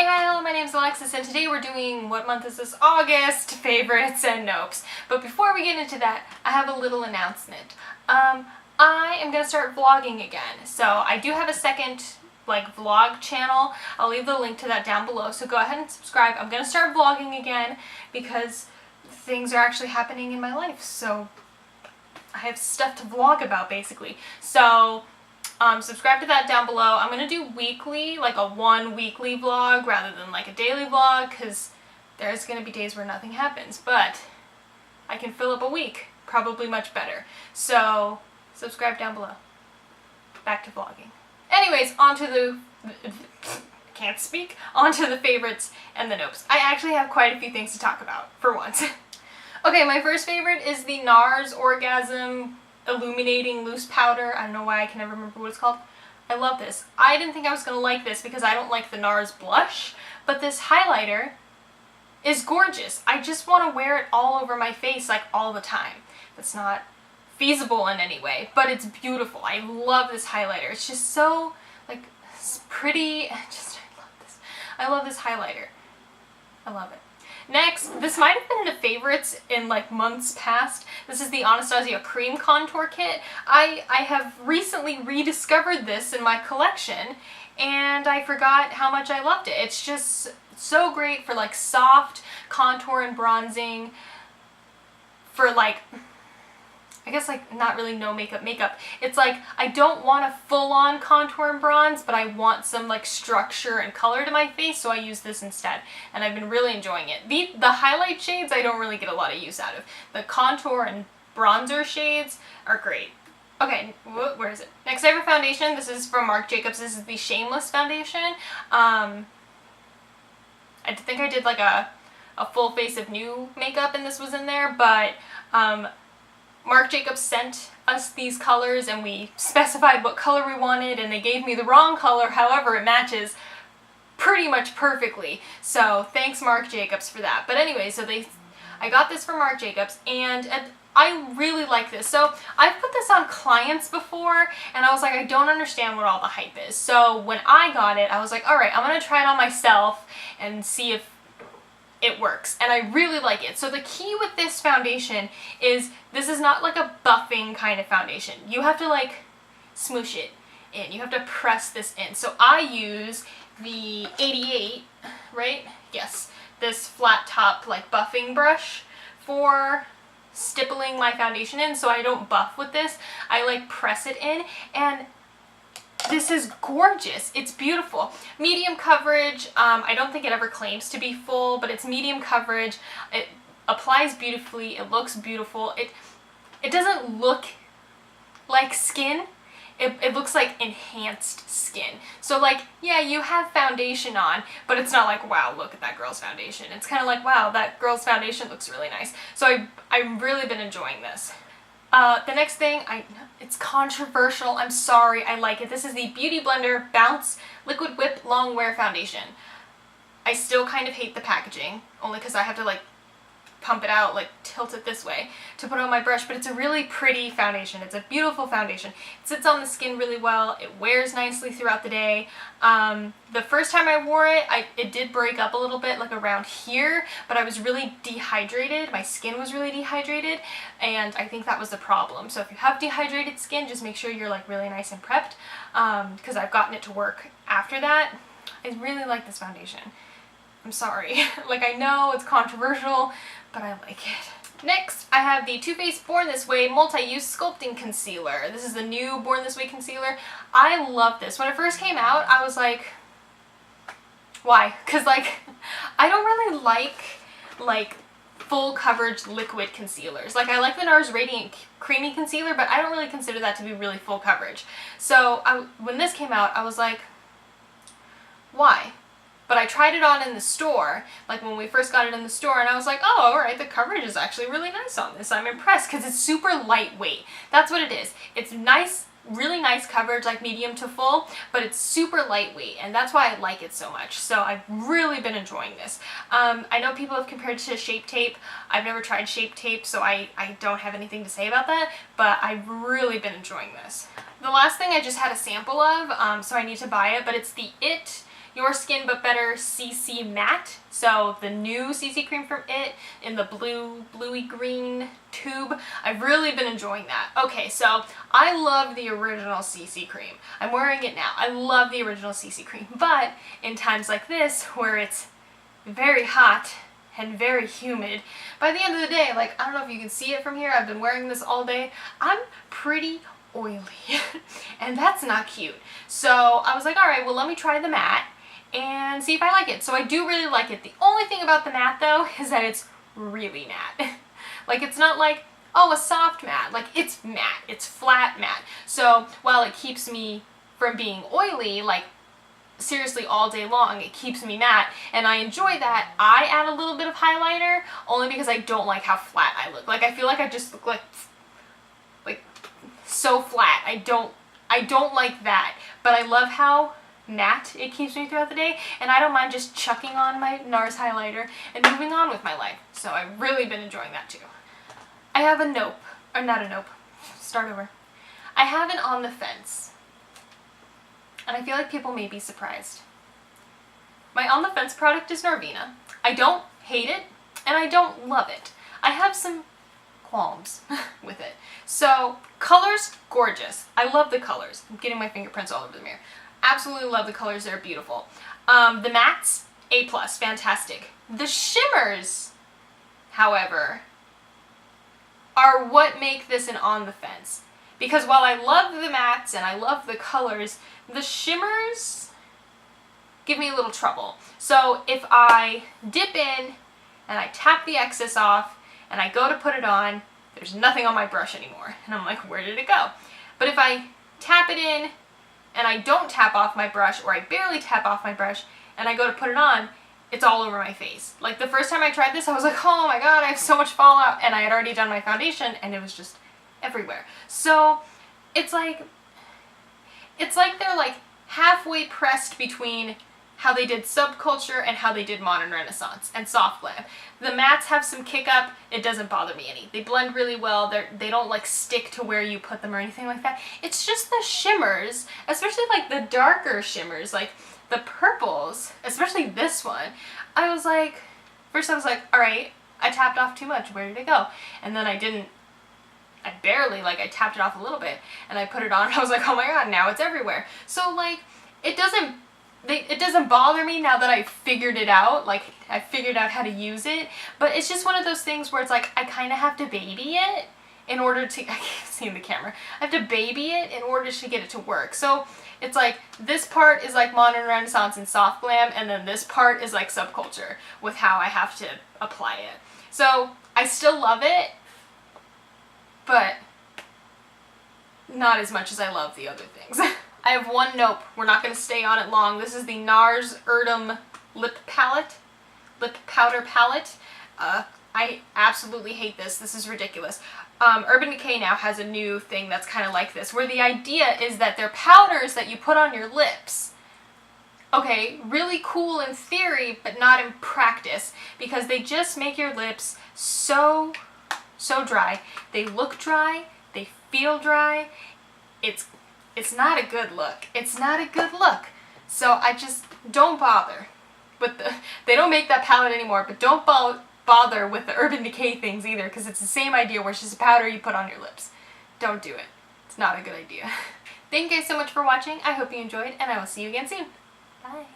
Hey, hi, hello, my name's Alexis, and today we're doing, what month is this? August, favorites and nopes. But before we get into that, I have a little announcement. I am going to start vlogging again. So I do have a second, vlog channel. I'll leave the link to that down below, so go ahead and subscribe. I'm going to start vlogging again because things are actually happening in my life, so I have stuff to vlog about, basically. So subscribe to that down below. I'm going to do weekly, like a one weekly vlog rather than like a daily vlog, because there's going to be days where nothing happens, but I can fill up a week probably much better. So subscribe down below. Back to vlogging. Anyways, onto the favorites and the nopes. I actually have quite a few things to talk about for once. Okay, my first favorite is the NARS Orgasm Illuminating Loose Powder. I don't know why I can never remember what it's called. I love this. I didn't think I was going to like this because I don't like the NARS blush, but this highlighter is gorgeous. I just want to wear it all over my face like all the time. That's not feasible in any way, but it's beautiful. I love this highlighter. It's just so it's pretty. I love this. I love this highlighter. I love it. Next, this might have been in the favorites in months past. This is the Anastasia Cream Contour Kit. I have recently rediscovered this in my collection and I forgot how much I loved it. It's just so great for soft contour and bronzing, for I guess not really no makeup. It's I don't want a full-on contour and bronze, but I want some structure and color to my face, so I use this instead. And I've been really enjoying it. The highlight shades I don't really get a lot of use out of. The contour and bronzer shades are great. Okay, where is it? Next I have a foundation. This is from Marc Jacobs. This is the Shameless foundation. I think I did a full face of new makeup and this was in there, but Marc Jacobs sent us these colors and we specified what color we wanted and they gave me the wrong color, however it matches pretty much perfectly. So thanks Marc Jacobs for that. But anyway, so I got this from Marc Jacobs and I really like this. So I've put this on clients before and I was like, I don't understand what all the hype is. So when I got it, I was like, alright, I'm going to try it on myself and see if it works, and I really like it. So the key with this foundation is this is not a buffing kind of foundation. You have to smoosh it in. You have to press this in. So I use the 88, right? Yes, this flat top buffing brush for stippling my foundation in, so I don't buff with this. I press it in, and this is gorgeous. It's beautiful. Medium coverage. I don't think it ever claims to be full, but it's medium coverage. It applies beautifully. It looks beautiful. It doesn't look like skin. It looks like enhanced skin. So yeah, you have foundation on, but it's not wow, look at that girl's foundation. It's kind of wow, that girl's foundation looks really nice. So I've really been enjoying this. The next thing, it's controversial, I'm sorry, I like it. This is the Beauty Blender Bounce Liquid Whip Long Wear Foundation. I still kind of hate the packaging, only because I have to pump it out, tilt it this way to put on my brush, but it's a really pretty foundation. It's a beautiful foundation. It sits on the skin really well. It wears nicely throughout the day. The first time I wore it, it did break up a little bit around here, but I was really dehydrated. My skin was really dehydrated, and I think that was the problem. So if you have dehydrated skin, just make sure you're really nice and prepped, because I've gotten it to work after that. I really like this foundation. I'm sorry. I know it's controversial, but I like it. Next, I have the Too Faced Born This Way Multi-Use Sculpting Concealer. This is the new Born This Way concealer. I love this. When it first came out, I was like, why? Because I don't really like full coverage liquid concealers. I like the NARS Radiant Creamy Concealer, but I don't really consider that to be really full coverage. So when this came out, I was like, why? But I tried it on in the store, when we first got it in the store, and I was like, oh, alright, the coverage is actually really nice on this. I'm impressed, because it's super lightweight. That's what it is. It's nice, really nice coverage, medium to full, but it's super lightweight, and that's why I like it so much. So I've really been enjoying this. I know people have compared it to Shape Tape. I've never tried Shape Tape, so I don't have anything to say about that, but I've really been enjoying this. The last thing I just had a sample of, so I need to buy it, but it's the Your Skin But Better CC Matte. So the new CC cream from it in the bluey green tube. I've really been enjoying that. Okay, so I love the original CC cream. I'm wearing it now. I love the original CC cream. But in times like this where it's very hot and very humid, by the end of the day, like, I don't know if you can see it from here, I've been wearing this all day, I'm pretty oily and that's not cute. So I was like, alright, well, let me try the matte and see if I like it. So I do really like it. The only thing about the matte though is that it's really matte. Like, it's not like, oh, a soft matte. Like, it's matte. It's flat matte. So while it keeps me from being oily, like, seriously all day long, it keeps me matte, and I enjoy that. I add a little bit of highlighter only because I don't like how flat I look. Like, I feel like I just look like so flat. I don't like that, but I love how matte it keeps me throughout the day, and I don't mind just chucking on my NARS highlighter and moving on with my life. So I've really been enjoying that too. I have a nope, or not a nope, start over. I have an on the fence. And I feel like people may be surprised. My on the fence product is Narvina. I don't hate it, and I don't love it. I have some qualms with it. So, colors, gorgeous. I love the colors. I'm getting my fingerprints all over the mirror. Absolutely love the colors. They're beautiful. The mattes, A+, fantastic. The shimmers, however, are what make this an on the fence. Because while I love the mattes and I love the colors, the shimmers give me a little trouble. So if I dip in and I tap the excess off and I go to put it on, there's nothing on my brush anymore. And I'm like, where did it go? But if I tap it in and I don't tap off my brush, or I barely tap off my brush, and I go to put it on, it's all over my face. Like, the first time I tried this, I was like, oh my god, I have so much fallout, and I had already done my foundation, and it was just everywhere. So it's like they're like halfway pressed between how they did Subculture and how they did Modern Renaissance and Soft Glam. The mattes have some kick up. It doesn't bother me any. They blend really well. They don't like stick to where you put them or anything like that. It's just the shimmers, especially like the darker shimmers, like the purples, especially this one. First I was like, alright, I tapped off too much. Where did it go? And then I didn't. I barely, like, I tapped it off a little bit, and I put it on, and I was like, oh my god, now it's everywhere. So, like, it doesn't bother me now that I figured it out, like, I figured out how to use it, but it's just one of those things where it's like, I kind of have to baby it in order to, I can't see in the camera, I have to baby it in order to get it to work. So, it's like, this part is like Modern Renaissance and Soft Glam, and then this part is like Subculture with how I have to apply it. So, I still love it, but not as much as I love the other things. I have one nope. We're not going to stay on it long. This is the NARS Erdem lip powder palette. I absolutely hate this. This is ridiculous. Urban Decay now has a new thing that's kind of like this, where the idea is that they're powders that you put on your lips. Okay, really cool in theory, but not in practice, because they just make your lips so dry. They look dry, they feel dry. It's not a good look. It's not a good look. So I just don't bother with they don't make that palette anymore, but don't bother with the Urban Decay things either, because it's the same idea where it's just a powder you put on your lips. Don't do it. It's not a good idea. Thank you guys so much for watching. I hope you enjoyed, and I will see you again soon. Bye.